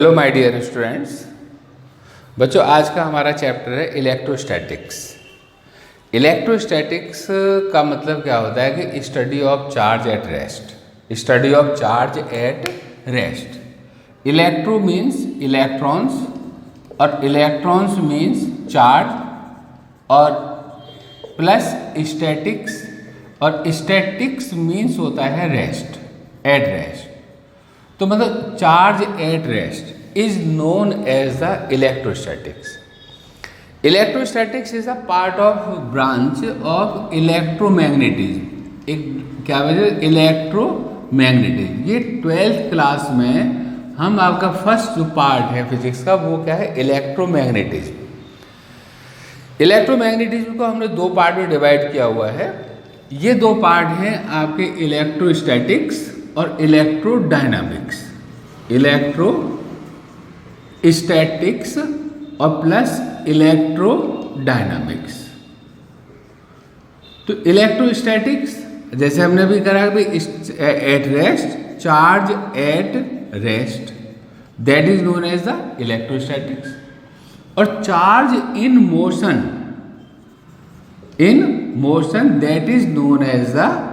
Hello my dear students. बच्चों, आज का हमारा चैप्टर है इलेक्ट्रोस्टैटिक्स। इलेक्ट्रोस्टैटिक्स का मतलब क्या होता है कि study of charge at rest. Study of charge at rest. Electro means electrons और इलेक्ट्रॉन्स मीन्स चार्ज और प्लस स्टैटिक्स और स्टैटिक्स मीन्स होता है रेस्ट, एट रेस्ट। तो मतलब charge at rest is known as the electrostatics. Electrostatics is a part of branch of electromagnetism. एक क्या वजह, इलेक्ट्रोमैग्नेटिज्म। ये 12th क्लास में हम आपका फर्स्ट जो पार्ट है फिजिक्स का वो क्या है, इलेक्ट्रोमैग्नेटिज्म। इलेक्ट्रोमैग्नेटिज्म को हमने दो पार्ट में डिवाइड किया हुआ है। ये दो पार्ट हैं आपके इलेक्ट्रोस्टैटिक्स और इलेक्ट्रोडायनामिक्स। इलेक्ट्रोस्टैटिक्स और प्लस इलेक्ट्रोडायनामिक्स। तो इलेक्ट्रोस्टैटिक्स जैसे हमने भी करा भाई at rest, charge at rest, that is known as the electrostatics. और charge in motion that is known as the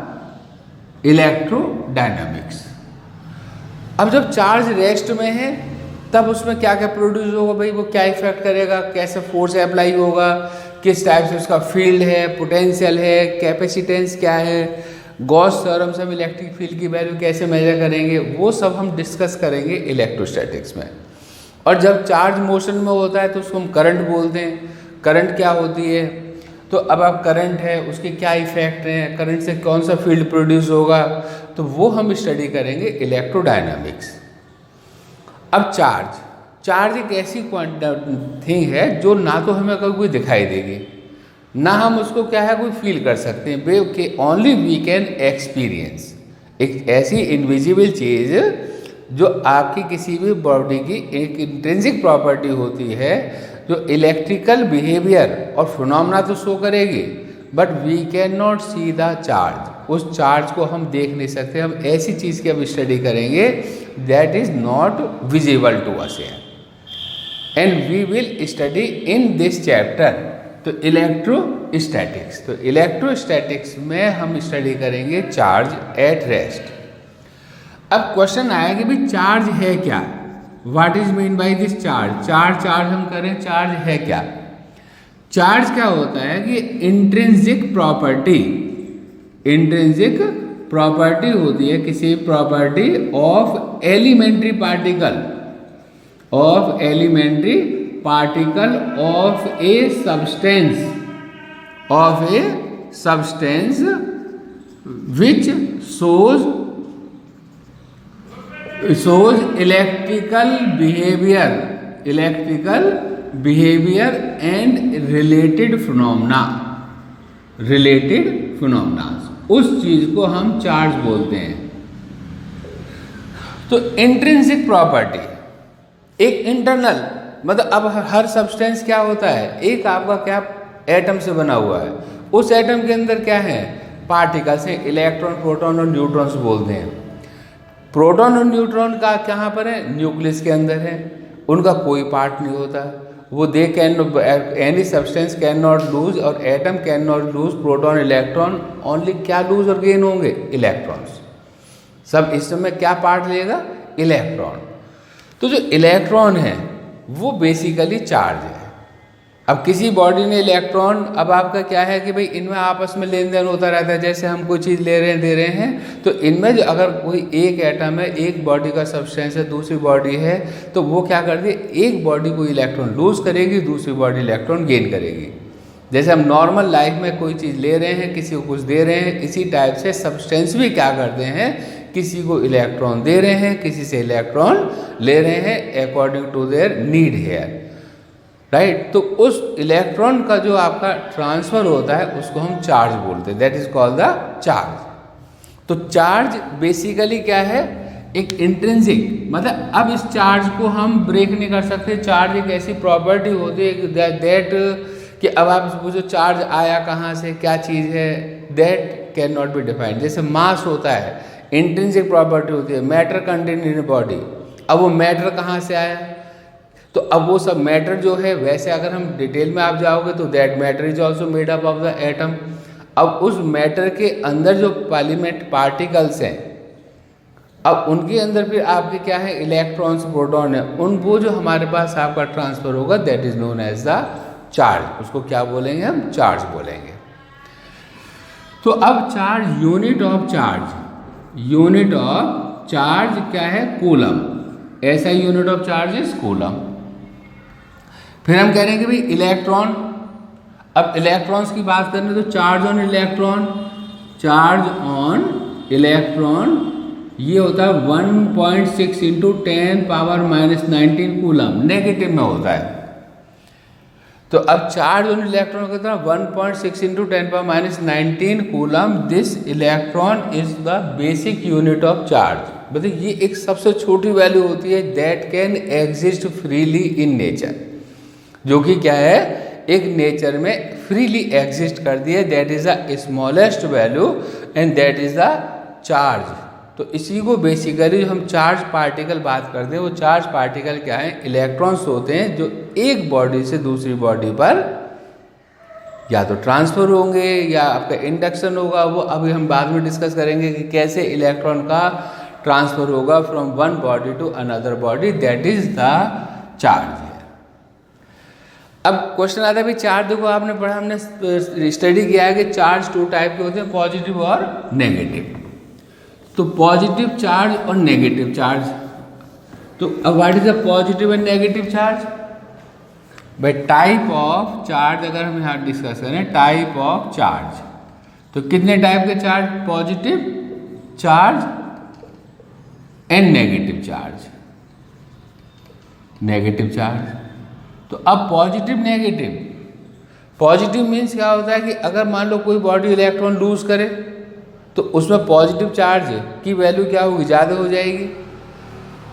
electrodynamics. अब जब चार्ज रेस्ट में है तब उसमें क्या क्या प्रोड्यूस होगा भाई, वो क्या इफेक्ट करेगा, कैसे फोर्स अप्लाई होगा, किस टाइप से उसका फील्ड है, पोटेंशियल है, कैपेसिटेंस क्या है, गॉस थ्योरम से हम इलेक्ट्रिक फील्ड की वैल्यू कैसे मेजर करेंगे, वो सब हम डिस्कस करेंगे इलेक्ट्रोस्टैटिक्स में। और जब चार्ज मोशन में होता है तो उसको हम करंट बोलते हैं। करंट क्या होती है, तो अब आप करंट है उसके क्या इफेक्ट हैं, करंट से कौन सा फील्ड प्रोड्यूस होगा, तो वो हम स्टडी करेंगे इलेक्ट्रोडायनामिक्स। अब चार्ज एक ऐसी थिंग है जो ना तो हमें कभी कोई दिखाई देगी, ना हम उसको क्या है कोई फील कर सकते हैं, वे के ओनली वी कैन एक्सपीरियंस। एक ऐसी इनविजिबल चीज़ जो आपकी किसी भी बॉडी की एक इंट्रिंसिक प्रॉपर्टी होती है, जो इलेक्ट्रिकल बिहेवियर और फिनोमेना तो शो करेगी, but we can not see the charge. उस चार्ज को हम देख नहीं सकते। हम ऐसी चीज़ की अब स्टडी करेंगे that is not visible to us and we will study in this chapter. तो इलेक्ट्रोस्टैटिक्स, तो इलेक्ट्रोस्टैटिक्स में हम स्टडी करेंगे चार्ज एट रेस्ट। अब क्वेश्चन आया कि भाई चार्ज है क्या, what is mean by this charge. Charge हम करें, चार्ज है क्या। चार्ज क्या होता है कि इंट्रिंसिक प्रॉपर्टी होती है किसी property of elementary particle of a substance which shows electrical behavior and related phenomena। उस चीज को हम चार्ज बोलते हैं। तो इंट्रिंसिक प्रॉपर्टी एक इंटरनल, मतलब अब हर सब्सटेंस क्या होता है, एक आपका क्या एटम से बना हुआ है, उस एटम के अंदर क्या है पार्टिकल्स हैं, इलेक्ट्रॉन, प्रोटॉन और न्यूट्रॉन्स बोलते हैं। प्रोटॉन और न्यूट्रॉन का कहाँ पर है, न्यूक्लियस के अंदर है, उनका कोई पार्ट नहीं होता। वो they can any substance can not lose और atom can not lose proton electron, only क्या लूज और गेन होंगे, इलेक्ट्रॉन्स। सब इस समय क्या पार्ट लेगा, इलेक्ट्रॉन। तो जो इलेक्ट्रॉन है वो बेसिकली चार्ज है। अब किसी बॉडी ने इलेक्ट्रॉन, अब आपका क्या है कि भाई इनमें आपस में लेन देन होता रहता है। जैसे हम कोई चीज़ ले रहे हैं, दे रहे हैं, तो इनमें जो अगर कोई एक एटम है, एक बॉडी का सब्सटेंस है, दूसरी बॉडी है, तो वो क्या करती है, एक बॉडी को इलेक्ट्रॉन लूज करेगी, दूसरी बॉडी इलेक्ट्रॉन गेन करेगी। जैसे हम नॉर्मल लाइफ में कोई चीज़ ले रहे हैं, किसी को कुछ दे रहे हैं, इसी टाइप से सब्सटेंस भी क्या करते हैं, किसी को इलेक्ट्रॉन दे रहे हैं, किसी से इलेक्ट्रॉन ले रहे हैं according to their need here, right. तो उस इलेक्ट्रॉन का जो आपका ट्रांसफर होता है उसको हम चार्ज बोलते हैं, that is called the charge. तो चार्ज बेसिकली क्या है, एक इंट्रिंसिक, मतलब अब इस चार्ज को हम ब्रेक नहीं कर सकते। चार्ज एक ऐसी प्रॉपर्टी होती है दैट कि अब आप पूछो चार्ज आया कहाँ से, क्या चीज़ है, that can not be defined. जैसे मास होता है, इंट्रिंसिक प्रॉपर्टी होती है, मैटर कंटेन इन बॉडी, अब वो मैटर कहाँ से आया? तो अब वो सब मैटर जो है, वैसे अगर हम डिटेल में आप जाओगे तो that matter is also made up of the atom. अब उस मैटर के अंदर जो एलिमेंट पार्टिकल्स हैं, अब उनके अंदर फिर आपके क्या है, इलेक्ट्रॉन्स प्रोटॉन है, उन वो जो हमारे पास आपका ट्रांसफर होगा that is known as the charge. उसको क्या बोलेंगे हम? चार्ज बोलेंगे। तो अब charge, unit of charge, unit of charge क्या है? कूलम। ऐसा unit of charge is coulomb. फिर हम कह रहे हैं कि भाई इलेक्ट्रॉन, अब इलेक्ट्रॉन्स की बात करें तो charge on electron, charge on electron ये होता है 1.6 इंटू 10⁻⁻19 कूलम, नेगेटिव में होता है। तो अब चार्ज ऑन इलेक्ट्रॉन कितना? 1.6 into 10⁻⁻19 coulomb. This electron is the basic unit of charge. मतलब ये एक सबसे छोटी वैल्यू होती है that can exist freely in nature, जो कि क्या है, एक नेचर में फ्रीली एग्जिस्ट करती है। That is the smallest value and that is the charge. तो इसी को बेसिकली जो हम चार्ज पार्टिकल बात करते हैं, वो चार्ज पार्टिकल क्या है? इलेक्ट्रॉन्स होते हैं जो एक बॉडी से दूसरी बॉडी पर या तो ट्रांसफर होंगे या आपका इंडक्शन होगा। वो अभी हम बाद में डिस्कस करेंगे कि कैसे इलेक्ट्रॉन का ट्रांसफर होगा from one body to another body, that is the charge. अब क्वेश्चन आता है भाई चार्ज, देखो आपने पढ़ा, हमने स्टडी किया है कि चार्ज टू टाइप के होते हैं, पॉजिटिव और नेगेटिव। तो पॉजिटिव चार्ज और नेगेटिव चार्ज, तो अब what is the positive and negative charge? Bye type of charge अगर हम यहाँ डिस्कस करें, टाइप ऑफ चार्ज, तो कितने टाइप के charge? Positive charge and negative charge, negative charge. तो अब पॉजिटिव नेगेटिव, पॉजिटिव मीन्स क्या होता है कि अगर मान लो कोई बॉडी इलेक्ट्रॉन लूज करे तो उसमें पॉजिटिव चार्ज की वैल्यू क्या होगी? ज़्यादा हो जाएगी।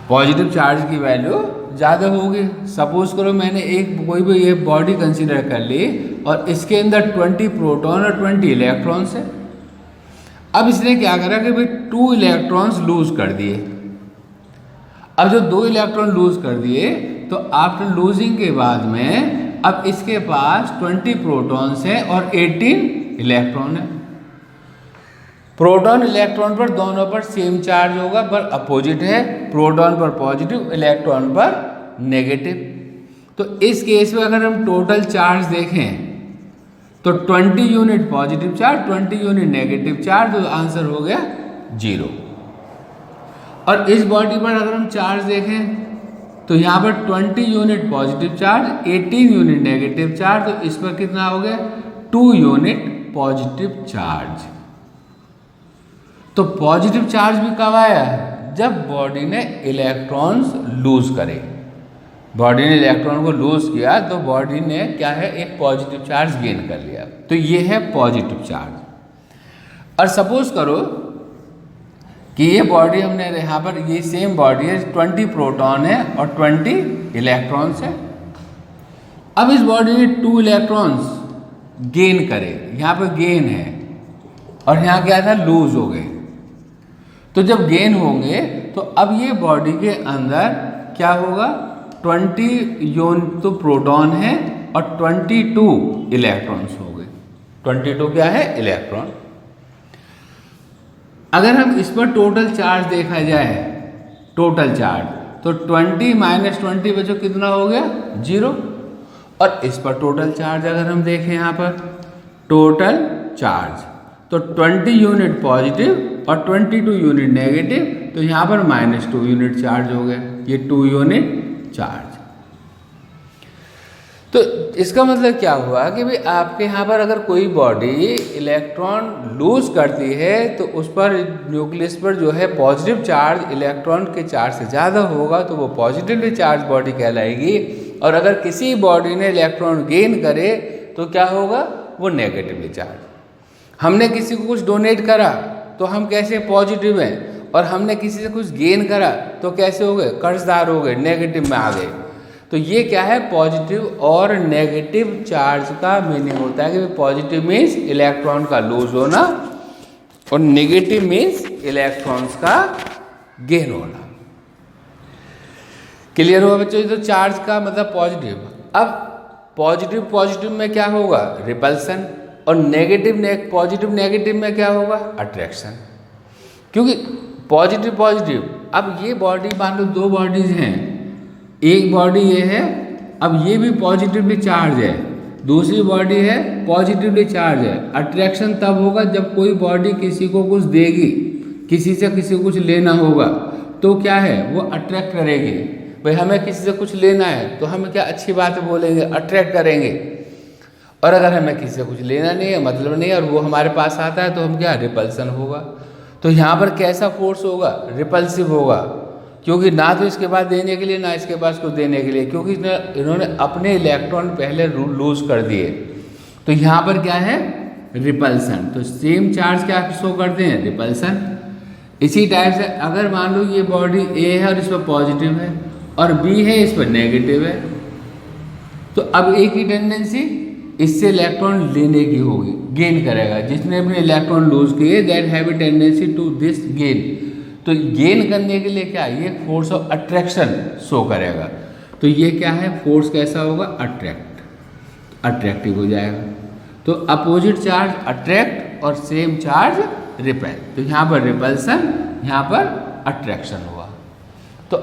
पॉजिटिव चार्ज की वैल्यू ज़्यादा होगी। सपोज करो मैंने एक कोई भी ये बॉडी कंसीडर कर ली और इसके अंदर 20 प्रोटॉन और 20 इलेक्ट्रॉन्स है। अब इसने क्या करा कि भाई 2 इलेक्ट्रॉन्स लूज कर दिए। अब जो 2 इलेक्ट्रॉन लूज कर दिए तो आफ्टर लूजिंग के बाद में अब इसके पास 20 प्रोटॉन्स है और 18 इलेक्ट्रॉन है। प्रोटॉन इलेक्ट्रॉन पर दोनों पर सेम चार्ज होगा, पर अपोजिट है, प्रोटॉन पर पॉजिटिव, इलेक्ट्रॉन पर नेगेटिव। तो इस केस में अगर हम टोटल चार्ज देखें तो 20 unit positive charge, 20 unit negative charge, तो आंसर हो गया 0। और इस बॉडी पर अगर हम चार्ज देखें तो यहाँ पर 20 unit positive charge, 18 unit negative charge, तो इस पर कितना हो गया? 2 यूनिट पॉजिटिव चार्ज। तो पॉजिटिव चार्ज भी कब आया? जब बॉडी ने इलेक्ट्रॉन्स लूज करे। बॉडी ने इलेक्ट्रॉन को लूज किया तो बॉडी ने क्या है? एक पॉजिटिव चार्ज गेन कर लिया। तो ये है पॉजिटिव चार्ज। और सपोज करो कि ये बॉडी हमने यहाँ पर, ये सेम बॉडी है, 20 प्रोटॉन है और 20 इलेक्ट्रॉन्स है। अब इस बॉडी ने 2 इलेक्ट्रॉन्स गेन करे, यहाँ पर गेन है और यहाँ क्या था? लूज हो गए। तो जब गेन होंगे तो अब ये बॉडी के अंदर क्या होगा? 20 यूनिट तो प्रोटॉन है और 22 इलेक्ट्रॉन्स हो गए। 22 क्या है? इलेक्ट्रॉन। अगर हम इस पर टोटल चार्ज देखा जाए, टोटल चार्ज, तो 20 - 20 बचो कितना हो गया? 0। और इस पर टोटल चार्ज अगर हम देखें यहाँ पर टोटल चार्ज, तो 20 यूनिट पॉजिटिव और 22 यूनिट नेगेटिव, तो यहाँ पर -2 यूनिट चार्ज हो गया, ये 2 यूनिट चार्ज। तो इसका मतलब क्या हुआ कि भाई आपके यहाँ पर अगर कोई बॉडी इलेक्ट्रॉन लूज करती है तो उस पर न्यूक्लियस पर जो है पॉजिटिव चार्ज इलेक्ट्रॉन के चार्ज से ज़्यादा होगा, तो वो पॉजिटिवली चार्ज बॉडी कहलाएगी। और अगर किसी बॉडी ने इलेक्ट्रॉन गेन करे तो क्या होगा? वो नेगेटिवली चार्ज। हमने किसी को कुछ डोनेट करा तो हम कैसे? पॉजिटिव हैं। और हमने किसी से कुछ गेन करा तो कैसे हो गए? कर्जदार हो गए, नेगेटिव में आ गए। तो ये क्या है? पॉजिटिव और नेगेटिव चार्ज का मीनिंग होता है कि पॉजिटिव मीन्स इलेक्ट्रॉन का लूज होना और नेगेटिव मीन्स इलेक्ट्रॉन्स का गेन होना। क्लियर हुआ बच्चों? तो चार्ज का मतलब पॉजिटिव। अब पॉजिटिव में क्या होगा? रिपल्सन। और पॉजिटिव नेगेटिव में क्या होगा? अट्रैक्शन। क्योंकि पॉजिटिव, अब ये बॉडी मान लो दो बॉडीज हैं, एक बॉडी ये है, अब ये भी पॉजिटिवली चार्ज है, दूसरी बॉडी है पॉजिटिवली चार्ज है। अट्रैक्शन तब होगा जब कोई बॉडी किसी को कुछ देगी, किसी से किसी को कुछ लेना होगा, तो क्या है वो अट्रैक्ट करेगी। भाई हमें किसी से कुछ लेना है तो हम क्या अच्छी बात बोलेंगे, अट्रैक्ट करेंगे। और अगर हमें किसी से कुछ लेना नहीं है, मतलब नहीं है, और वो हमारे पास आता है तो हम क्या, रिपल्सन होगा। तो यहाँ पर कैसा फोर्स होगा? रिपल्सिव होगा। क्योंकि ना तो इसके पास देने के लिए, ना इसके पास कुछ देने के लिए, क्योंकि इन्होंने अपने इलेक्ट्रॉन पहले लूज कर दिए। तो यहाँ पर क्या है? रिपल्सन। तो सेम चार्ज क्या शो करते हैं? रिपल्सन। इसी टाइप से अगर मान लो ये बॉडी ए है और इस पर पॉजिटिव है, और बी है इस पर नेगेटिव है, तो अब ए की टेंडेंसी इससे इलेक्ट्रॉन लेने की होगी, गेन करेगा। जिसने अपने इलेक्ट्रॉन लूज किए that have a tendency to this gain. तो गेन करने के लिए क्या, ये फोर्स ऑफ अट्रैक्शन शो करेगा। तो ये क्या है? फोर्स कैसा होगा? अट्रैक्टिव हो जाएगा। तो अपोजिट चार्ज अट्रैक्ट और सेम चार्ज रिपेल। तो यहाँ पर रिपल्सन, यहाँ पर अट्रैक्शन हुआ। तो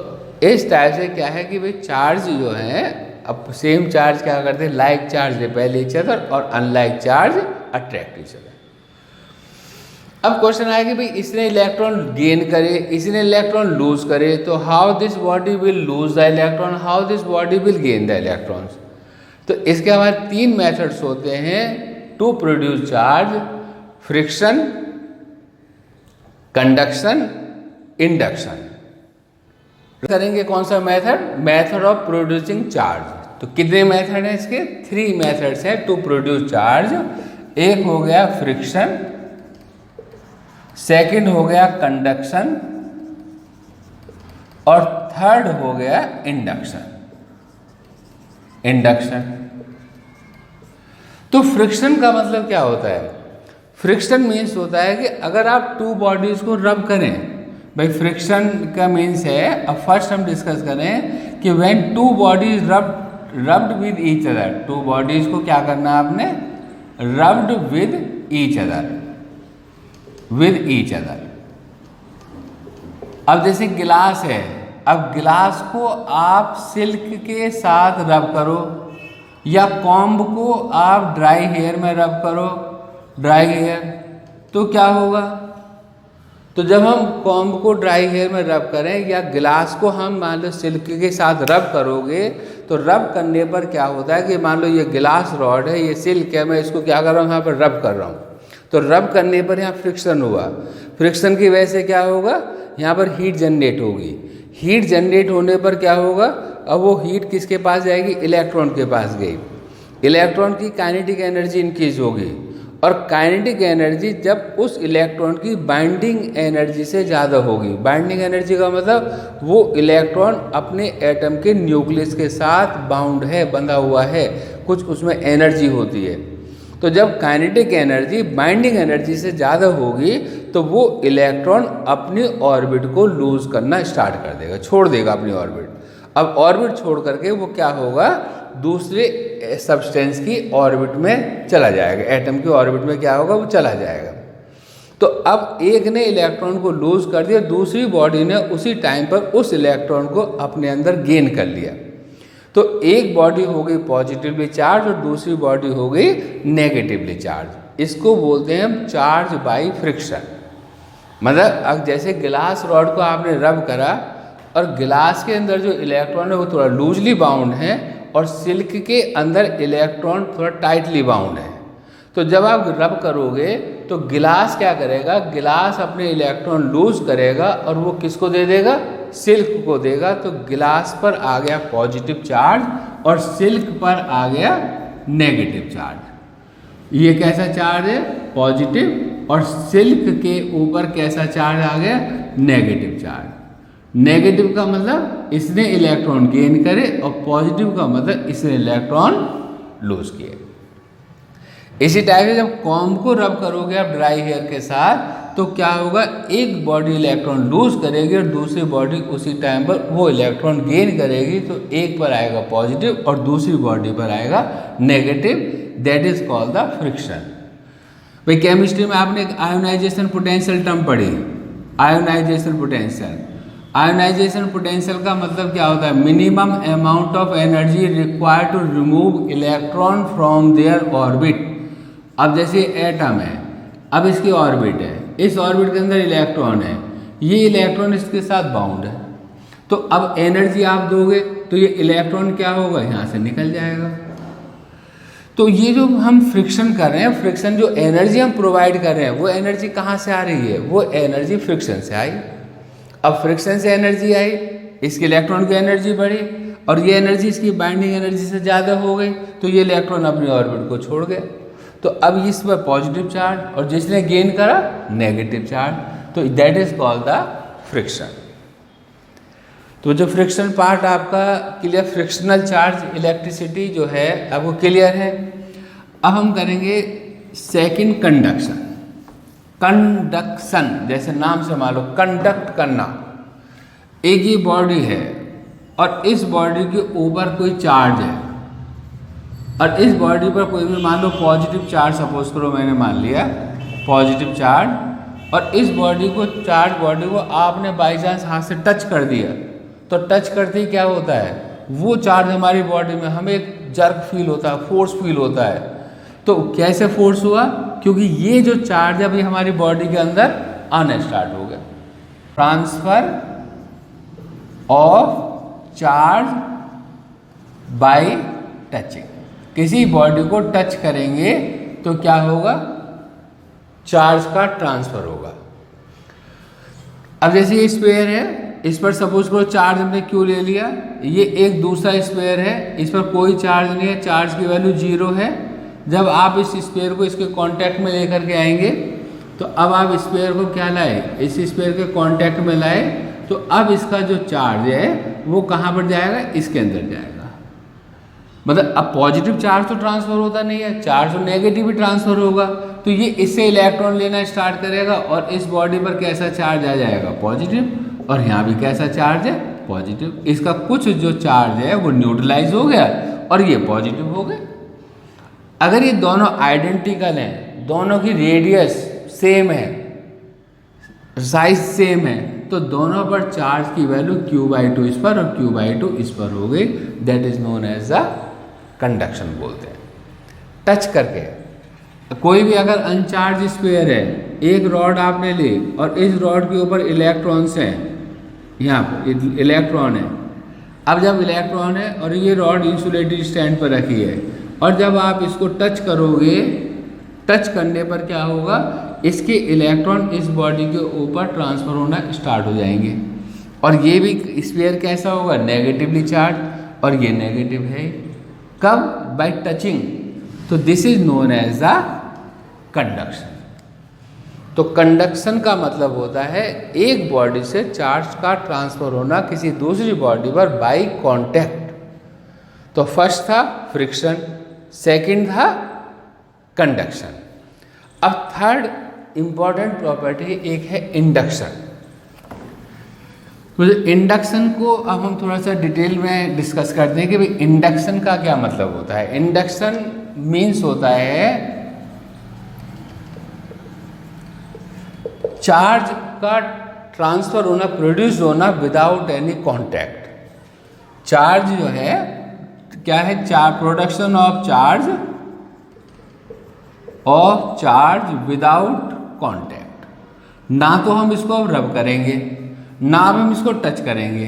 इस टाइप से क्या है कि भाई चार्ज जो है, अब सेम चार्ज क्या करते हैं? Like charge repel each other और unlike charge attract each other. अब क्वेश्चन आया कि भाई इसने इलेक्ट्रॉन गेन करे, इसने इलेक्ट्रॉन लूज करे, तो how this body will lose the electron, how this body will gain the electrons. तो इसके बाद तीन मेथड्स होते हैं to produce charge: friction, conduction, induction. करेंगे कौन सा method? Method of producing charge. तो कितने मेथड हैं इसके? 3 मेथड्स हैं टू प्रोड्यूस चार्ज। एक हो गया फ्रिक्शन, सेकंड हो गया कंडक्शन, और थर्ड हो गया इंडक्शन। तो फ्रिक्शन का मतलब क्या होता है? फ्रिक्शन मीन्स होता है कि अगर आप टू बॉडीज को रब करें, भाई फ्रिक्शन का मीन्स है, अब फर्स्ट हम डिस्कस करें कि when two bodies rubbed with each other. Two bodies को क्या करना है आपने? Rubbed with each other. अब जैसे गिलास है, अब गिलास को आप सिल्क के साथ रब करो, या कॉम्ब को आप ड्राई हेयर में रब करो, ड्राई हेयर, तो क्या होगा? तो जब हम कॉम्ब को ड्राई हेयर में रब करें, या गिलास को हम मान लो सिल्क के साथ रब करोगे, तो रब करने पर क्या होता है कि मान लो ये गिलास रॉड है, ये सिल्क है, मैं इसको क्या कर रहा हूँ? यहाँ पर रब कर रहा हूँ। तो रब करने पर यहाँ फ्रिक्शन हुआ। फ्रिक्शन की वजह से क्या होगा? यहाँ पर हीट जनरेट होगी। हीट जनरेट होने पर क्या होगा? अब वो हीट किसके पास जाएगी? इलेक्ट्रॉन के पास गई। इलेक्ट्रॉन की काइनेटिक एनर्जी इंक्रीज होगी, और काइनेटिक एनर्जी जब उस इलेक्ट्रॉन की बाइंडिंग एनर्जी से ज़्यादा होगी। बाइंडिंग एनर्जी का मतलब वो इलेक्ट्रॉन अपने एटम के न्यूक्लियस के साथ बाउंड है, बंधा हुआ है, कुछ उसमें एनर्जी होती है। तो जब काइनेटिक एनर्जी बाइंडिंग एनर्जी से ज़्यादा होगी, तो वो इलेक्ट्रॉन अपनी ऑर्बिट को लूज करना स्टार्ट कर देगा, छोड़ देगा अपनी ऑर्बिट। अब ऑर्बिट छोड़ करके वो क्या होगा? दूसरे सब्सटेंस की ऑर्बिट में चला जाएगा। एटम की ऑर्बिट में क्या होगा? वो चला जाएगा। तो अब एक ने इलेक्ट्रॉन को लूज कर दिया, दूसरी बॉडी ने उसी टाइम पर उस इलेक्ट्रॉन को अपने अंदर गेन कर लिया। तो एक बॉडी हो गई पॉजिटिवली चार्ज और दूसरी बॉडी हो गई नेगेटिवली चार्ज। इसको बोलते हैं हम चार्ज बाय फ्रिक्शन। मतलब अब जैसे गिलास रॉड को आपने रब करा, और गिलास के अंदर जो इलेक्ट्रॉन है वो थोड़ा लूजली बाउंड है, और सिल्क के अंदर इलेक्ट्रॉन थोड़ा टाइटली बाउंड है। तो जब आप रब करोगे तो गिलास क्या करेगा? गिलास अपने इलेक्ट्रॉन लूज करेगा और वो किसको दे देगा? सिल्क को देगा। तो गिलास पर आ गया पॉजिटिव चार्ज और सिल्क पर आ गया नेगेटिव चार्ज। ये कैसा चार्ज है? पॉजिटिव। और सिल्क के ऊपर कैसा चार्ज आ गया? Negative charge. नेगेटिव का मतलब इसने इलेक्ट्रॉन गेन करे, और पॉजिटिव का मतलब इसने इलेक्ट्रॉन लूज किए। इसी टाइप से जब कॉम्ब को रब करोगे आप ड्राई हेयर के साथ, तो क्या होगा, एक बॉडी इलेक्ट्रॉन लूज करेगी और दूसरी बॉडी उसी टाइम पर वो इलेक्ट्रॉन गेन करेगी, तो एक पर आएगा पॉजिटिव और दूसरी बॉडी पर आएगा negative, that is called the friction. भाई केमिस्ट्री में आपने एक आयोनाइजेशन पोटेंशियल टर्म पढ़ी, आयोनाइजेशन पोटेंशियल। आयोनाइजेशन पोटेंशियल का मतलब क्या होता है, minimum amount of energy required to remove electron from their orbit. अब जैसे एटम है, अब इसकी ऑर्बिट है, इस ऑर्बिट के अंदर इलेक्ट्रॉन है, ये इलेक्ट्रॉन इसके साथ बाउंड है, तो अब एनर्जी आप दोगे तो ये इलेक्ट्रॉन क्या होगा, यहाँ से निकल जाएगा। तो ये जो हम फ्रिक्शन कर रहे हैं, फ्रिक्शन जो एनर्जी हम प्रोवाइड कर रहे हैं, वो एनर्जी कहाँ से आ रही है, वो एनर्जी फ्रिक्शन से आई। अब फ्रिक्शन से एनर्जी आई, इसके इलेक्ट्रॉन की एनर्जी बढ़ी और ये एनर्जी इसकी बाइंडिंग एनर्जी से ज़्यादा हो गई, तो ये इलेक्ट्रॉन अपनी ऑर्बिट को छोड़ गया। तो अब इस पर पॉजिटिव चार्ज और जिसने गेन करा नेगेटिव चार्ज, तो that is called the friction. तो जो फ्रिक्शन पार्ट आपका क्लियर, फ्रिक्शनल चार्ज इलेक्ट्रिसिटी जो है अब वो क्लियर है। अब हम करेंगे सेकंड कंडक्शन। कंडक्शन जैसे नाम से मान लो, कंडक्ट करना। एक ये बॉडी है और इस बॉडी के ऊपर कोई चार्ज है और इस बॉडी पर कोई भी मान लो पॉजिटिव चार्ज, सपोज करो मैंने मान लिया पॉजिटिव चार्ज, और इस बॉडी को, चार्ज बॉडी को आपने बाई चांस हाथ से टच कर दिया, तो टच करते ही क्या होता है, वो चार्ज हमारी बॉडी में हमें एक जर्क फील होता है, फोर्स फील होता है। तो कैसे फोर्स हुआ, क्योंकि ये जो चार्ज है अभी हमारी बॉडी के अंदर आना स्टार्ट हो गया। Transfer of charge by touching. किसी बॉडी को टच करेंगे तो क्या होगा, चार्ज का ट्रांसफर होगा। अब जैसे ये स्फीयर है, इस पर सपोज करो चार्ज हमने क्यों ले लिया, ये एक दूसरा स्फीयर है, इस पर कोई चार्ज नहीं है, चार्ज की वैल्यू 0 है। जब आप इस स्फीयर को इसके कांटेक्ट में लेकर के आएंगे, तो अब आप स्फीयर को क्या लाए, इस स्फीयर के कांटेक्ट में लाए, तो अब इसका जो चार्ज है वो कहाँ पर जाएगा, इसके अंदर जाएगा। मतलब अब पॉजिटिव चार्ज तो ट्रांसफर होता नहीं है, चार्ज तो नेगेटिव भी ट्रांसफर होगा, तो ये इससे इलेक्ट्रॉन लेना स्टार्ट करेगा और इस बॉडी पर कैसा चार्ज आ जाएगा, पॉजिटिव, और यहाँ भी कैसा चार्ज है, पॉजिटिव। इसका कुछ जो चार्ज है वो न्यूट्रलाइज हो गया और ये पॉजिटिव हो गए। अगर ये दोनों आइडेंटिकल हैं, दोनों की रेडियस सेम है, साइज सेम है, तो दोनों पर चार्ज की वैल्यू Q/2 इस पर और Q/2 इस पर हो गई, that is known as the conduction बोलते हैं। टच करके कोई भी अगर अनचार्ज स्फीयर है, एक रॉड आपने ली और इस रॉड के ऊपर इलेक्ट्रॉन्स हैं, यहाँ पर इलेक्ट्रॉन है। अब जब इलेक्ट्रॉन है और ये रॉड इंसुलेटेड स्टैंड पर रखी है, और जब आप इसको टच करोगे, टच करने पर क्या होगा, इसके इलेक्ट्रॉन इस बॉडी के ऊपर ट्रांसफर होना स्टार्ट हो जाएंगे। और ये भी स्फीयर कैसा होगा, नेगेटिवली चार्ज, और ये नेगेटिव है। कब, बाय टचिंग। तो this is known as the conduction. तो कंडक्शन का मतलब होता है एक बॉडी से चार्ज का ट्रांसफर होना किसी दूसरी बॉडी पर बाय कांटेक्ट। तो फर्स्ट था फ्रिक्शन, सेकंड था कंडक्शन। अब थर्ड इंपॉर्टेंट प्रॉपर्टी एक है इंडक्शन। तो इंडक्शन को अब हम थोड़ा सा डिटेल में डिस्कस करते हैं कि भाई इंडक्शन का क्या मतलब होता है। इंडक्शन मीन्स होता है चार्ज का ट्रांसफर होना, प्रोड्यूस होना विदाउट एनी कांटेक्ट। चार्ज जो है क्या है, production of charge without contact. ना तो हम इसको रब करेंगे, ना हम इसको टच करेंगे,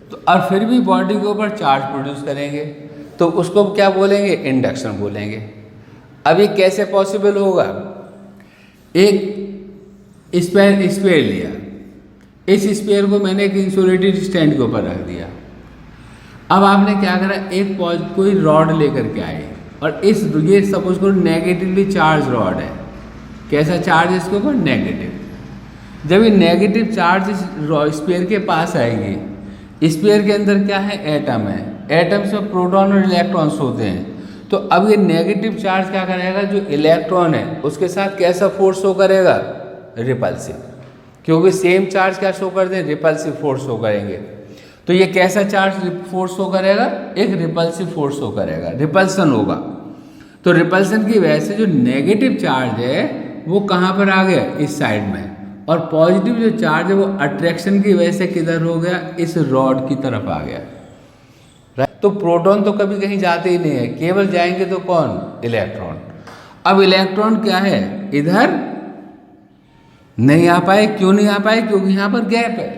तो और फिर भी बॉडी के ऊपर चार्ज प्रोड्यूस करेंगे, तो उसको क्या बोलेंगे, इंडक्शन बोलेंगे। अब ये कैसे पॉसिबल होगा, एक स्फीयर लिया, इस स्फीयर को मैंने एक इंसुलेटेड स्टैंड के ऊपर रख दिया। अब आपने क्या करा, एक कोई रॉड लेकर के आए और ये सपोज करो नेगेटिवली चार्ज रॉड है। कैसा चार्ज है इसके ऊपर, नेगेटिव। जब ये नेगेटिव चार्ज इस स्फीयर के पास आएंगे, स्फीयर के अंदर क्या है, एटम है, एटम्स में प्रोटॉन और इलेक्ट्रॉन्स होते हैं। तो अब ये नेगेटिव चार्ज क्या करेगा, जो इलेक्ट्रॉन है उसके साथ कैसा फोर्स शो करेगा, रिपल्सिव, क्योंकि सेम चार्ज क्या शो करते हैं, रिपल्सिव फोर्स शो करेंगे। तो ये कैसा चार्ज फोर्स शो करेगा, एक रिपल्सिव फोर्स शो करेगा, रिपल्सन होगा। तो रिपल्सन की वजह से जो नेगेटिव चार्ज है वो कहाँ पर आ गया, इस साइड में, और पॉजिटिव जो चार्ज है वो अट्रैक्शन की वजह से किधर हो गया, इस रॉड की तरफ आ गया। तो प्रोटॉन तो कभी कहीं जाते ही नहीं है, केवल जाएंगे तो कौन, इलेक्ट्रॉन। अब इलेक्ट्रॉन क्या है, इधर नहीं आ पाए, क्यों नहीं आ पाए, क्योंकि यहाँ पर गैप है।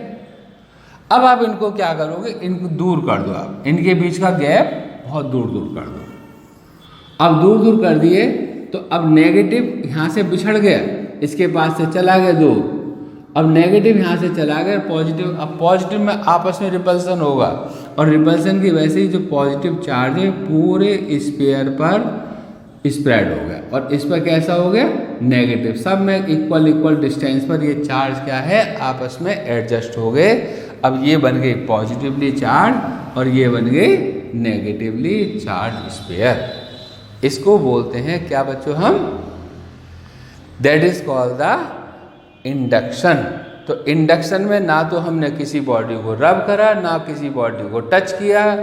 अब आप इनको क्या करोगे, इनको दूर कर दो, आप इनके बीच का गैप बहुत दूर दूर कर दो। अब दूर दूर कर दिए तो अब नेगेटिव यहाँ से बिछड़ गया, इसके पास से चला गया दूर, अब नेगेटिव यहाँ से चला गया पॉजिटिव, अब पॉजिटिव में आपस में रिपल्सन होगा, और रिपल्सन की वजह से जो पॉजिटिव चार्ज है पूरे स्फीयर पर स्प्रेड हो गया, और इस पर कैसा हो गया, नेगेटिव। सब में इक्वल इक्वल डिस्टेंस पर ये चार्ज क्या है, आपस में एडजस्ट हो गए। अब ये बन गई पॉजिटिवली चार्ज और ये बन गई नेगेटिवली चार्ज स्फीयर। इसको बोलते हैं क्या बच्चों हम, that is called the induction. तो इंडक्शन में ना तो हमने किसी बॉडी को रब करा, ना किसी बॉडी को टच किया,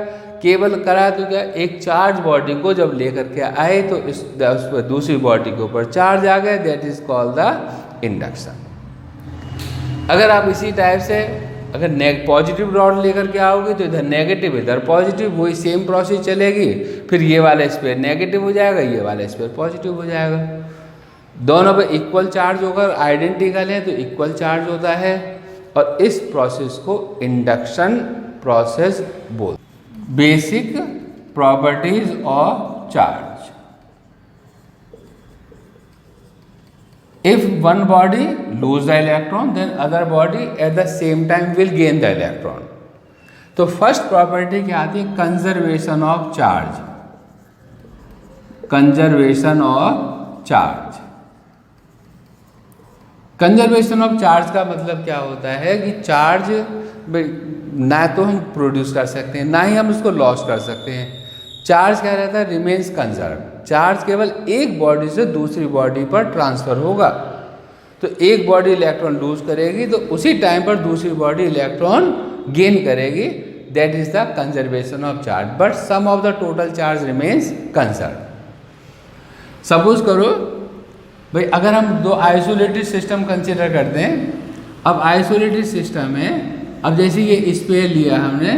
केवल करा तो क्या, एक चार्ज बॉडी को जब लेकर के आए तो उस पर दूसरी बॉडी के ऊपर चार्ज आ गया, that is called the induction. अगर आप इसी टाइप से अगर पॉजिटिव रॉड लेकर के आओगे तो इधर नेगेटिव इधर पॉजिटिव, वही सेम प्रोसेस चलेगी, फिर ये वाला स्पेयर नेगेटिव हो जाएगा, ये वाला स्पेयर पॉजिटिव हो जाएगा। दोनों पे इक्वल चार्ज होकर आइडेंटिकल है तो इक्वल चार्ज होता है, और इस प्रोसेस को इंडक्शन प्रोसेस बोलते हैं। Basic properties of charge. If one body lose the electron, then other body at the same time will gain the electron. तो फर्स्ट प्रॉपर्टी क्या आती है, conservation of charge. Conservation of charge, conservation of charge का मतलब क्या होता है कि चार्ज ना तो हम प्रोड्यूस कर सकते हैं, ना ही हम उसको लॉस कर सकते हैं। चार्ज क्या रहता है, रिमेन्स कंजर्व। चार्ज केवल एक बॉडी से दूसरी बॉडी पर ट्रांसफर होगा। तो एक बॉडी इलेक्ट्रॉन लूज करेगी तो उसी टाइम पर दूसरी बॉडी इलेक्ट्रॉन गेन करेगी, that is the conservation of charge, but sum of the total charge remains conserve. Suppose करो भाई, अगर हम दो आइसोलेटेड सिस्टम कंसिडर करते हैं। अब आइसोलेटेड सिस्टम है, अब जैसे ये स्पेयर लिया हमने,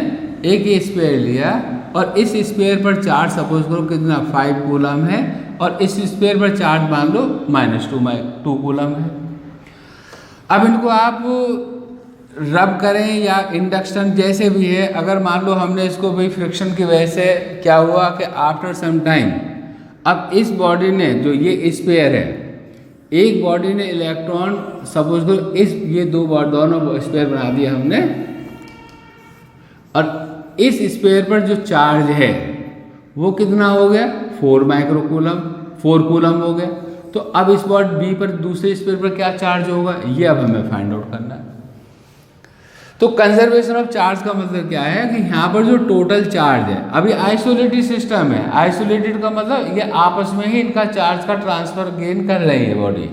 एक ये स्पेयर लिया, और इस स्पेयर पर चार्ज सपोज करो कितना 5 कूलम है, और इस स्पेयर पर चार्ज मान लो -2 कूलम है। अब इनको आप रब करें या इंडक्शन जैसे भी है, अगर मान लो हमने इसको भाई फ्रिक्शन की वजह से क्या हुआ कि आफ्टर सम टाइम अब इस बॉडी ने, जो ये स्पेयर है, एक बॉडी ने इलेक्ट्रॉन सपोज करो इस ये दोनों स्पेयर बना दिया हमने, और इस स्पेयर पर जो चार्ज है वो कितना हो गया 4 माइक्रोकूलम, 4 कूलम हो गया। तो अब इस बॉड बी पर दूसरे स्पेयर पर क्या चार्ज होगा, ये अब हमें फाइंड आउट करना है। तो कंजर्वेशन ऑफ चार्ज का मतलब क्या है कि यहाँ पर जो टोटल चार्ज है, अभी आइसोलेटेड सिस्टम है, आइसोलेटेड का मतलब ये आपस में ही इनका चार्ज का ट्रांसफर गेन कर रही है बॉडी।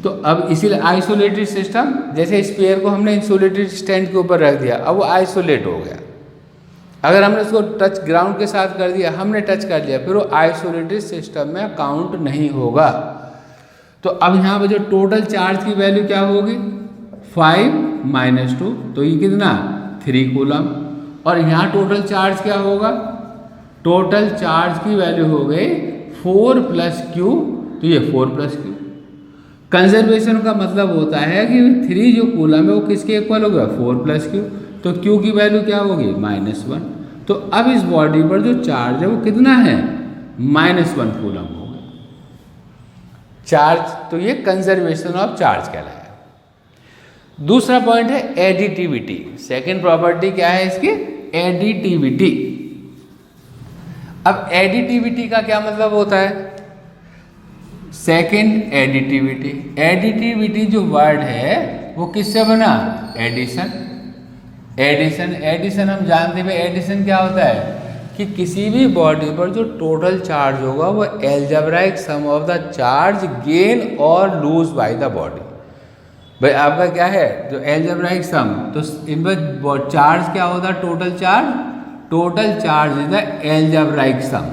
तो अब इसीलिए आइसोलेटेड सिस्टम, जैसे स्पेयर को हमने इंसुलेटेड स्टैंड के ऊपर रख दिया, अब वो आइसोलेट हो गया। अगर हमने उसको टच ग्राउंड के साथ कर दिया, हमने टच कर लिया, फिर वो आइसोलेटेड सिस्टम में काउंट नहीं होगा। तो अब यहाँ पर जो टोटल चार्ज की वैल्यू क्या होगी 5 - 2, तो ये कितना 3 कूलम, और यहाँ टोटल चार्ज क्या होगा, टोटल चार्ज की वैल्यू हो गई 4 + Q, तो ये 4 + Q। कंजर्वेशन का मतलब होता है कि 3 जो कूलम है वो किसके इक्वल होगा 4 + Q, तो Q की वैल्यू क्या होगी -1। तो अब इस बॉडी पर जो चार्ज है वो कितना है -1 कूलम होगा चार्ज। तो ये कंजर्वेशन ऑफ चार्ज कहलाया। दूसरा पॉइंट है एडिटिविटी। सेकेंड प्रॉपर्टी क्या है इसकी, एडिटिविटी। अब एडिटिविटी का क्या मतलब होता है, सेकेंड एडिटिविटी। एडिटिविटी जो वर्ड है वो किससे बना, एडिशन। एडिशन हम जानते हैं, एडिशन क्या होता है कि किसी भी बॉडी पर जो टोटल चार्ज होगा वो algebraic sum of the charge gain और लूज बाय द बॉडी। भाई आपका क्या है जो एलजेब्राइक सम, तो इनमें चार्ज क्या होता है, टोटल चार्ज इज द एलजेब्राइक सम,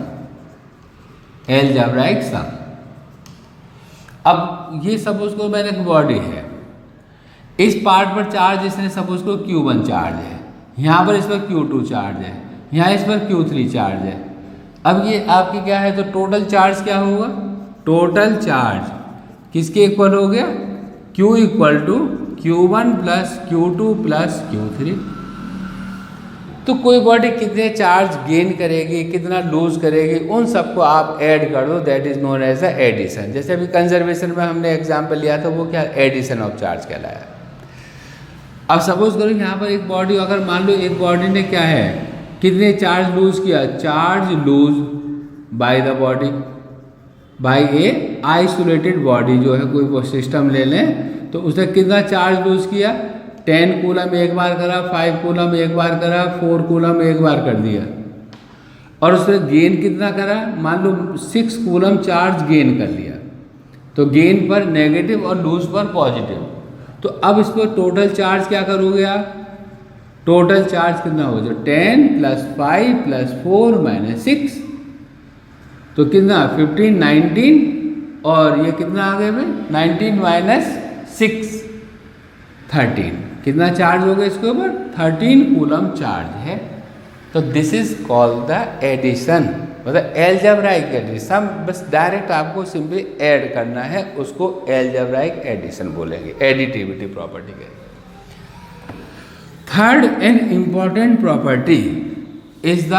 एलजेब्राइक सम। अब ये सपोज को मैंने एक बॉडी है, इस पार्ट पर चार्ज इसने सपोज को Q1 चार्ज है, यहाँ पर इस पर Q2 चार्ज है, यहाँ इस पर Q3 चार्ज है। अब ये आपकी क्या है, तो टोटल चार्ज क्या होगा, टोटल चार्ज किसके इक्वल हो गया, Q equal to Q1 plus Q2 plus Q3। तो कोई बॉडी कितने चार्ज गेन करेगी, कितना लूज करेगी, उन सबको आप ऐड कर दो, that is known as a addition. जैसे अभी कंजर्वेशन में हमने एग्जांपल लिया था, वो क्या एडिशन ऑफ चार्ज कहलाया। अब सपोज करो यहाँ पर एक बॉडी, अगर मान लो एक बॉडी ने क्या है, कितने चार्ज लूज किया, charge lose by the body, by a isolated body, जो है कोई सिस्टम ले लें तो उसने कितना चार्ज लूज किया, 10 कूलम एक बार करा, 5 कूलम एक बार करा, 4 कूलम एक बार कर दिया, और उसने गेन कितना करा, मान लो 6 कूलम चार्ज गेन कर लिया। तो गेन पर नेगेटिव और लूज पर पॉजिटिव। तो अब इस पर टोटल चार्ज क्या करोगे आप, टोटल चार्ज कितना हो जाए, 10 प्लस 5 प्लस 4 माइनस 6, तो कितना 15, 19, और ये कितना आ गया भाई, 19 माइनस 6 13, कितना चार्ज हो गया इसके ऊपर, 13 कूलम चार्ज है। तो this is called the addition, मतलब एलजेब्राइक एडिशन। बस डायरेक्ट आपको सिंपली ऐड करना है, उसको एलजेब्राइक एडिशन बोलेंगे, एडिटिविटी प्रॉपर्टी के। Third and important property is the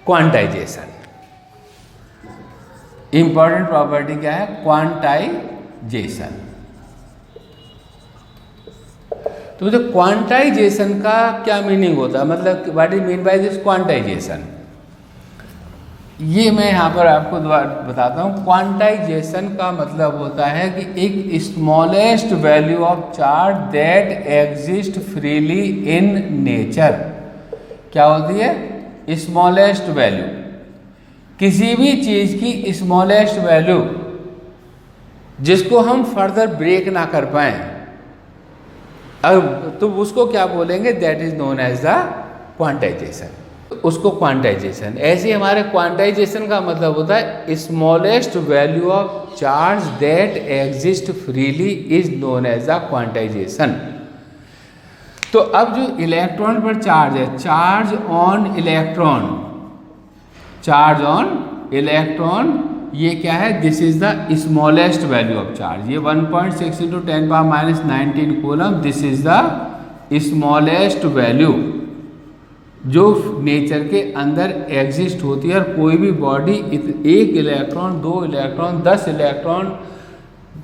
quantisation. Important property क्या है, क्वांटाइजेशन। तो जो क्वांटाइजेशन का क्या मीनिंग होता है, मतलब what is mean by this quantization, ये मैं यहाँ पर आपको बताता हूँ। क्वांटाइजेशन का मतलब होता है कि एक smallest value of charge that exist freely in nature. क्या होती है, स्मॉलेस्ट वैल्यू, किसी भी चीज़ की स्मॉलेस्ट वैल्यू जिसको हम फर्दर ब्रेक ना कर पाएँ, अब तो उसको क्या बोलेंगे, that is known as the quantisation, उसको क्वांटाइजेशन। ऐसे हमारे क्वांटाइजेशन का मतलब होता है smallest value of charge that exist freely is known as the quantisation. तो अब जो इलेक्ट्रॉन पर चार्ज है, charge on electron, charge on electron, ये क्या है, this is the smallest value of charge. ये 1.6 × 10⁻⁻19 coulomb, this is the smallest value जो नेचर के अंदर एग्जिस्ट होती है। और कोई भी बॉडी 1 इलेक्ट्रॉन, 2 इलेक्ट्रॉन, 10 इलेक्ट्रॉन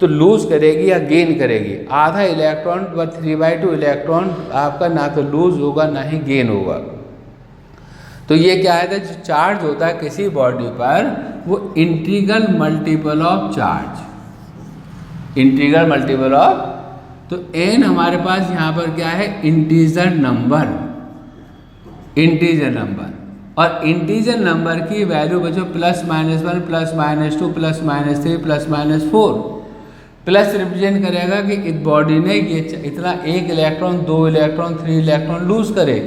तो लूज करेगी या गेन करेगी। आधा इलेक्ट्रॉन व 3/2 इलेक्ट्रॉन आपका ना तो लूज होगा ना ही गेन होगा। तो ये क्या है, जो चार्ज होता है किसी बॉडी पर, वो integral multiple of charge, integral multiple of, तो n हमारे पास यहाँ पर क्या है, इंटीजर नंबर, इंटीजर नंबर। और इंटीजर नंबर की वैल्यू बचो +-1, +-2, +-3, +-4। प्लस रिप्रेजेंट करेगा कि इस बॉडी ने ये इतना 1 इलेक्ट्रॉन, 2 इलेक्ट्रॉन, 3 इलेक्ट्रॉन लूज करे।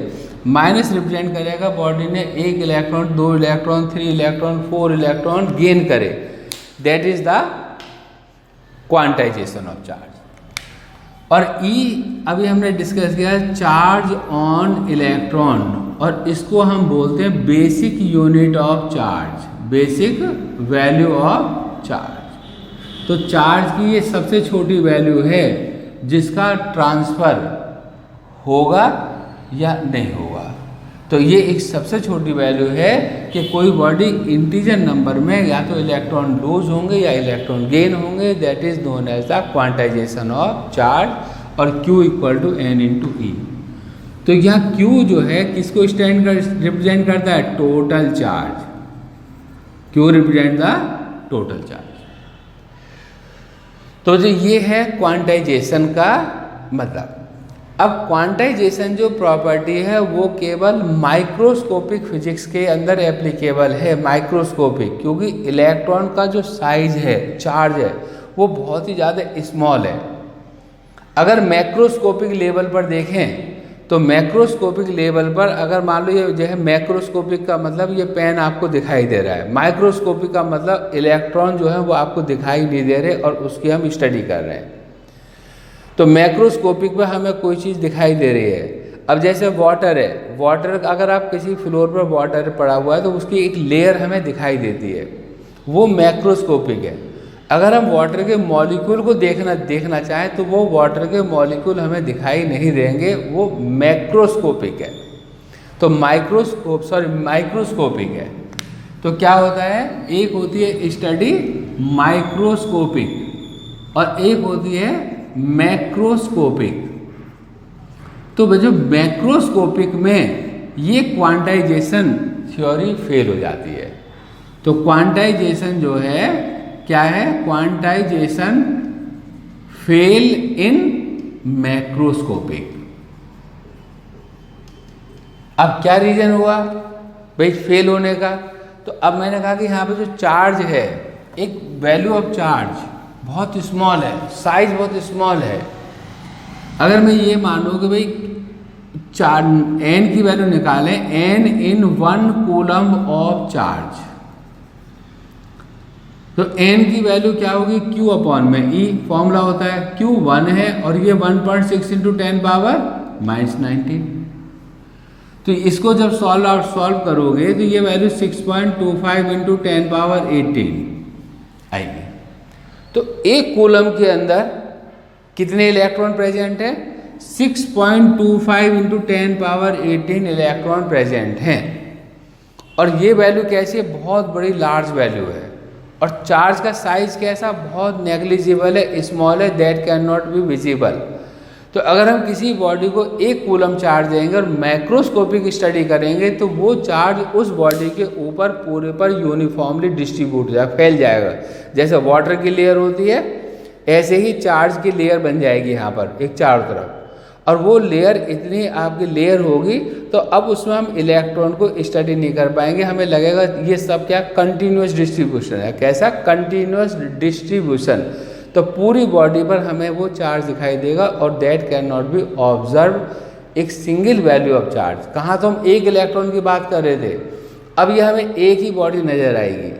माइनस रिप्रेजेंट करेगा बॉडी ने 1 electron, 2 electron, 3 electron, 4 electron gain करे। That is the quantization of charge. और E अभी हमने डिस्कस किया चार्ज ऑन इलेक्ट्रॉन, और इसको हम बोलते हैं basic unit of charge, basic value of charge. तो चार्ज की ये सबसे छोटी वैल्यू है जिसका ट्रांसफ़र होगा या नहीं होगा। तो ये एक सबसे छोटी वैल्यू है कि कोई बॉडी इंटीजर नंबर में या तो इलेक्ट्रॉन लूज होंगे या इलेक्ट्रॉन गेन होंगे। That is known as the quantization of charge. और Q = N × E। तो यहाँ Q जो है किसको रिप्रेजेंट करता है, total charge. Q represent the total charge. तो जो ये है क्वांटाइजेशन का मतलब। अब क्वांटाइजेशन जो प्रॉपर्टी है वो केवल माइक्रोस्कोपिक फिजिक्स के अंदर एप्लीकेबल है, माइक्रोस्कोपिक, क्योंकि इलेक्ट्रॉन का जो साइज है, चार्ज है, वो बहुत ही ज़्यादा स्मॉल है। अगर मैक्रोस्कोपिक लेवल पर देखें तो मैक्रोस्कोपिक लेवल पर अगर मान लो ये जो है मैक्रोस्कोपिक का मतलब ये पेन आपको दिखाई दे रहा है, माइक्रोस्कोपिक का मतलब इलेक्ट्रॉन जो है वो आपको दिखाई नहीं दे रहे और उसकी हम स्टडी कर रहे हैं। तो मैक्रोस्कोपिक में हमें कोई चीज़ दिखाई दे रही है। अब जैसे वाटर है, वाटर अगर आप किसी फ्लोर पर वाटर पड़ा हुआ है तो उसकी एक लेयर हमें दिखाई देती है, वो मैक्रोस्कोपिक है। अगर हम वाटर के मॉलिक्यूल को देखना चाहें तो वो वाटर के मॉलिक्यूल हमें दिखाई नहीं देंगे, वो मैक्रोस्कोपिक है। तो माइक्रोस्कोपिक है। तो क्या होता है, एक होती है स्टडी माइक्रोस्कोपिक और एक होती है मैक्रोस्कोपिक। तो जो मैक्रोस्कोपिक में ये क्वांटाइजेशन थ्योरी फेल हो जाती है। तो क्वांटाइजेशन जो है क्या है, क्वांटाइजेशन फेल इन मैक्रोस्कोपिक। अब क्या रीजन हुआ भाई फेल होने का? तो अब मैंने कहा कि यहाँ पे जो चार्ज है, एक वैल्यू ऑफ चार्ज बहुत स्मॉल है, साइज बहुत स्मॉल है। अगर मैं ये मानूँ कि भाई एन की वैल्यू निकालें, N in 1 coulomb of charge, तो एन की वैल्यू क्या होगी, क्यू अपॉन में ई फॉर्मूला होता है, क्यू 1 है और ये 1.6 इंटू 10 पावर -19। तो इसको जब सॉल्व करोगे तो ये वैल्यू 6.25 इंटू 10 पावर 18 आएगी। तो एक कूलम के अंदर कितने इलेक्ट्रॉन प्रेजेंट है? 6.25 इंटू 10 पावर 18 इलेक्ट्रॉन प्रेजेंट हैं। और ये वैल्यू कैसी है, बहुत बड़ी लार्ज वैल्यू है। और चार्ज का साइज कैसा, बहुत नेग्लिजिबल है, स्मॉल है, that can not be visible. तो अगर हम किसी बॉडी को 1 कूलम चार्ज देंगे और मैक्रोस्कोपिक स्टडी करेंगे तो वो चार्ज उस बॉडी के ऊपर पूरे पर यूनिफॉर्मली डिस्ट्रीब्यूट फैल जाएगा। जैसे वाटर की लेयर होती है ऐसे ही चार्ज की लेयर बन जाएगी यहाँ पर एक चारों तरफ, और वो लेयर इतनी आपकी लेयर होगी तो अब उसमें हम इलेक्ट्रॉन को स्टडी नहीं कर पाएंगे। हमें लगेगा ये सब क्या कंटिन्यूस डिस्ट्रीब्यूशन है। कैसा कंटिन्यूस डिस्ट्रीब्यूशन? तो पूरी बॉडी पर हमें वो चार्ज दिखाई देगा और that can not be observe एक सिंगल वैल्यू ऑफ चार्ज। कहाँ तो हम एक इलेक्ट्रॉन की बात कर रहे थे, अब ये हमें एक ही बॉडी नज़र आएगी,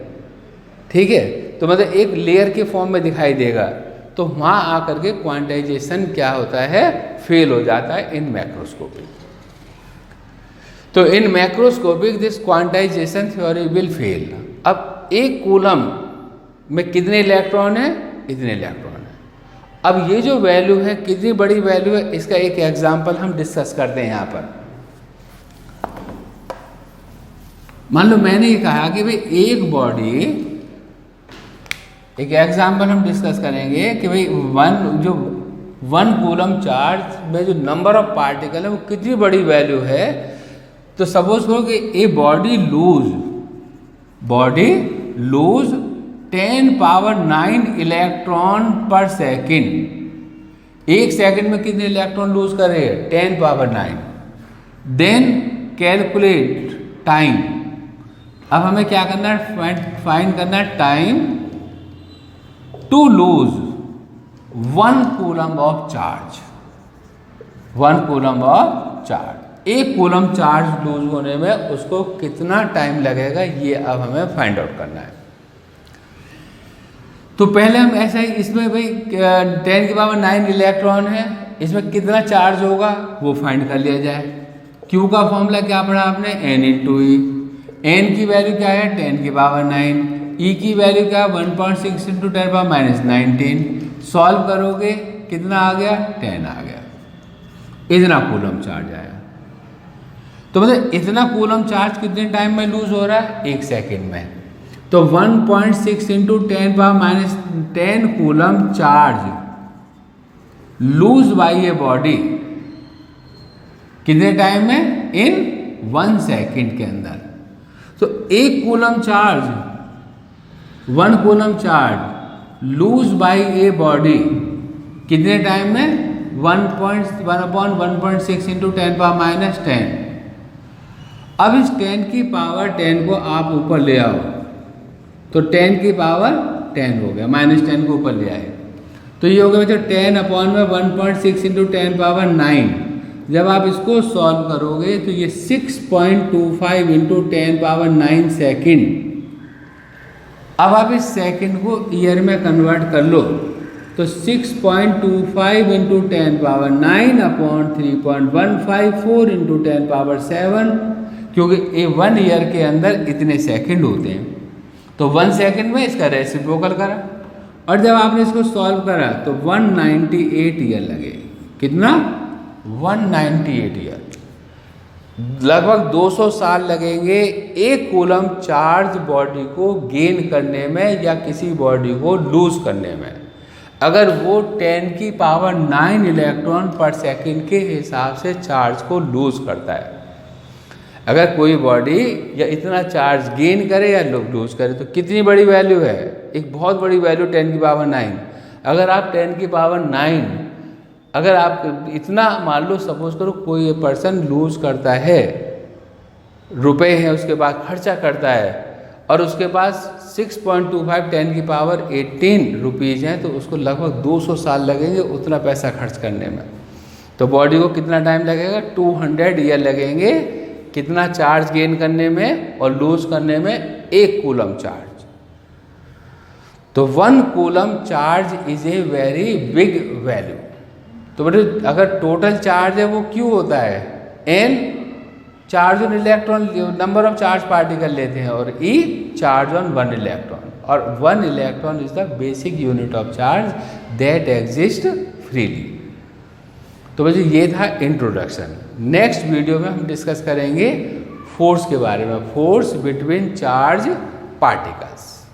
ठीक है। तो मतलब एक लेयर के फॉर्म में दिखाई देगा। तो वहाँ आकर के क्वांटाइजेशन क्या होता है, फेल हो जाता है इन मैक्रोस्कोपिक। तो in macroscopic this quantization theory will fail. अब एक कूलम में कितने इलेक्ट्रॉन है, इतने इलेक्ट्रॉन है। अब ये जो वैल्यू है कितनी बड़ी वैल्यू है, इसका एक एग्जांपल हम डिस्कस करते हैं यहाँ पर। मान लो मैंने ये कहा कि भाई एक बॉडी, एक एग्जांपल हम डिस्कस करेंगे कि भाई 1 कूलम चार्ज में जो नंबर ऑफ पार्टिकल है वो कितनी बड़ी वैल्यू है। तो सपोज करो कि a body lose 10 power 9 electron पर सेकेंड। एक सेकंड में कितने इलेक्ट्रॉन लूज कर रहे हैं, 10 पावर 9। Then calculate time. अब हमें क्या करना है, फाइंड करना है time to lose 1 coulomb of charge. 1 coulomb of charge, एक कूलम चार्ज लूज होने में उसको कितना टाइम लगेगा, ये अब हमें फाइंड आउट करना है। तो पहले हम ऐसा ही इसमें भाई 10 की पावर 9 इलेक्ट्रॉन है, इसमें कितना चार्ज होगा वो फाइंड कर लिया जाए। क्यू का फॉर्मूला क्या पढ़ा आपने, n इंटू ई। एन की वैल्यू क्या है, 10 की पावर 9। ई की वैल्यू क्या है, 1.6 इंटू 10 पावर -19। सॉल्व करोगे कितना आ गया, 10 आ गया। इतना कूलम चार्ज आया। तो मतलब इतना कूलम चार्ज कितने टाइम में लूज हो रहा है, 1 सेकेंड में। तो 1.6 into 10 power -10 coulomb charge lose by a body कितने टाइम में, इन 1 सेकेंड के अंदर। तो 1 coulomb charge, 1 coulomb charge lose by a body कितने टाइम में, 1/1.6 इंटू 10 पावर -10। अब इस 10 की पावर 10 को आप ऊपर ले आओ तो 10 की पावर 10 हो गया, -10 को ऊपर ले आए तो ये हो गया बच्चों 10 अपॉन में 1.6 इंटू 10⁻9। जब आप इसको सॉल्व करोगे तो ये 6.25 इंटू 10⁻9 सेकेंड। अब आप इस सेकेंड को ईयर में कन्वर्ट कर लो तो 6.25 इंटू 10⁻9 अपॉन 3.154 इंटू 10⁻7, क्योंकि ये 1 ईयर के अंदर इतने सेकंड होते हैं तो 1 सेकंड में इसका रेसिप्रोकल करा और जब आपने इसको सॉल्व करा तो 198 ईयर लगे। कितना? 198 ईयर, लगभग 200 साल लगेंगे एक कूलम चार्ज बॉडी को गेन करने में या किसी बॉडी को लूज करने में, अगर वो 10⁹ इलेक्ट्रॉन पर सेकंड के हिसाब से चार्ज को लूज करता है। अगर कोई बॉडी या इतना चार्ज गेन करे या लूज करे तो कितनी बड़ी वैल्यू है, एक बहुत बड़ी वैल्यू 10⁹। अगर आप 10⁹ अगर आप इतना मान लो, सपोज करो कोई पर्सन लूज करता है, रुपए हैं उसके पास, खर्चा करता है और उसके पास 6.25 10⁻18 रुपीज़ हैं, तो उसको लगभग 200 साल लगेंगे उतना पैसा खर्च करने में। तो बॉडी को कितना टाइम लगेगा? 200 ईयर लगेंगे कितना चार्ज गेन करने में और लूज करने में? 1 कूलम चार्ज। तो 1 coulomb charge is a very big value. तो बेटे अगर टोटल चार्ज है वो क्यों होता है? N charge on electron, number of charge particle लेते हैं, और ई चार्ज ऑन 1 इलेक्ट्रॉन, और 1 electron is the basic unit of charge that exist freely. तो बच्चों ये था इंट्रोडक्शन। नेक्स्ट वीडियो में हम डिस्कस करेंगे फोर्स के बारे में, फोर्स बिटवीन चार्ज पार्टिकल।